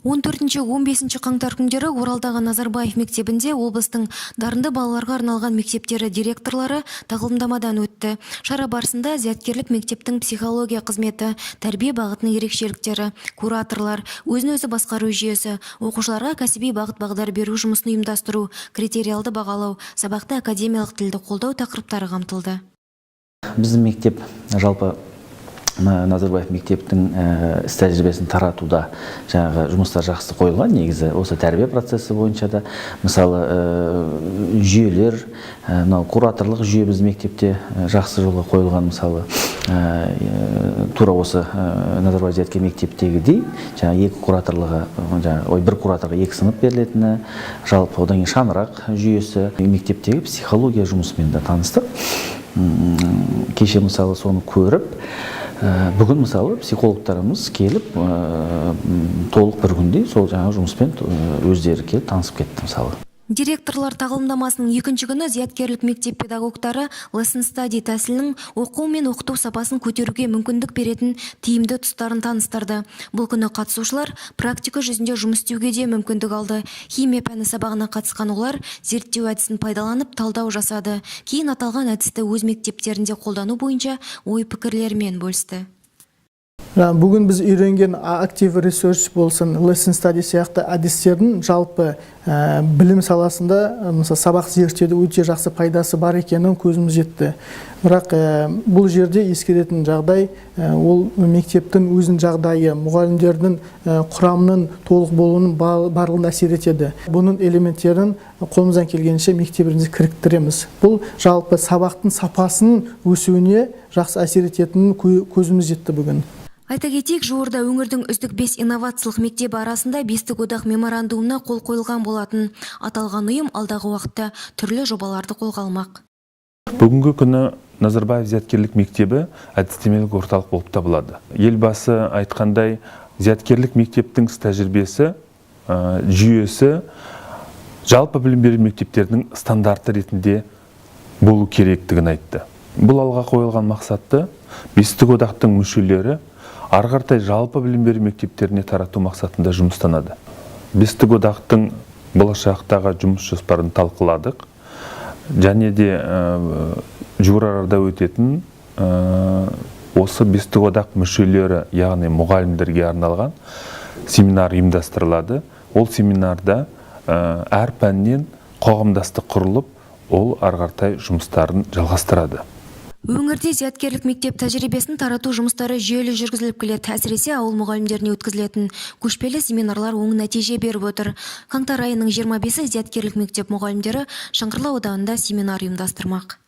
14-15 қаңтар күндері Оралдағы Назарбаев мектебінде облыстың дарынды балаларға арналған мектептері директорлары тағылымдамадан өтті. Шара барысында зияткерлік мектептің психология қызметі, тәрбие бағытының ерекшеліктері, кураторлар, өзін-өзі басқару жүйесі, оқушыларға кәсіби бағыт-бағдар беру жұмысын ұйымдастыру, критериалды бағалау, сабақты академиялық тілді қолдау тақырыптары қамтылды. Біздің мектеп жалпы Назарбаев мектептің іс тәжірибесін таратуда жаңағы жұмыстар жақсы қойылған. Негізі осы тәрбие процесі бойынша да мысалы жүйелер, кураторлық жүйе біздің мектепте жақсы жолға қойылған. Мысалы тура осы Назарбаев зияткерлік мектептегідей жаңағы бір кураторға 2 сынып берілетіні, жалпы одан кейін шаңырақ жүйесі, мектептегі психология жұмысымен де таныстық. Кеше мысалы соны көріп, бүгін мысалы психологтарымыз келіп, толық бір күнде сол жаңа жұмыспен өздері келіп танысып кетті мысалы. Директорлар тағылымдамасының 2-ші күні зияткерлік мектеп педагогтары lesson study тәсілінің оқу мен оқыту сапасын көтеруге мүмкіндік беретін тиімді тұстарын таныстырды. Бұл күні қатысушылар практика жүзінде жұмыс істеуге де мүмкіндік алды. Химия пәні сабағына қатысқан олар зерттеу әдісін пайдаланып талдау жасады. Кейін аталған әдісті өз мектептерінде қолдану бойынша ой-пікірлерімен бөлісті. Бүгін біз үйренген актив research болсын, lesson study сияқты әдістердің жалпы білім саласында сабақ зерттеуде өте жақсы пайдасы бар екенін көзіміз жетті. Бірақ бұл жерде ескеретін жағдай ол мектептің өзін жағдайы, мұғалімдердің құрамының толық болуының барлығын әсер етеді. Бұның элементтерін қолымыздан келгенше мектебімізге кіріктіреміз. Бұл жалпы сабақтың сапасының өсуіне жақсы әсер ететінін көзіміз жетті бүгін. Айта кетейік, жуырда өңірдің үздік 5 инновациялық мектебі арасында бестік одақ меморандумына қол қойылған болатын. Аталған ұйым алдағы уақытта түрлі жобаларды қолға алмақ. Бүгінгі күні Назарбаев зияткерлік мектебі әдістемелік орталық болып табылады. Елбасы айтқандай, зияткерлік мектептің тәжірибесі, жүйесі жалпы білім беру мектептерінің стандарты ретінде болу керектігін айтты. Бұл алға қойылған мақсатты бестік одақтың мүшелері арғартай жалпы білім беру мектептеріне тарату мақсатында жұмыстанады. Бестік одақтың болашақтағы жұмыс жоспарын талқыладық. Және де жуыр арада өтетін осы бестік одақ мүшелері, яғни мұғалімдерге арналған семинар ұйымдастырылады. Ол семинарда әр пәннен қоғамдастық құрылып, ол арғартай жұмыстарын жалғастырады. Өңірде зияткерлік мектеп тәжірибесін тарату жұмыстары жүйелі жүргізіліп келеді. Әсіресе ауыл мұғалімдеріне өткізілетін көшпелі семинарлар оң нәтиже беріп отыр. Қаңтар айының 25-і зияткерлік мектеп мұғалімдері Шыңғырлау ауданында семинар ұйымдастырмақ.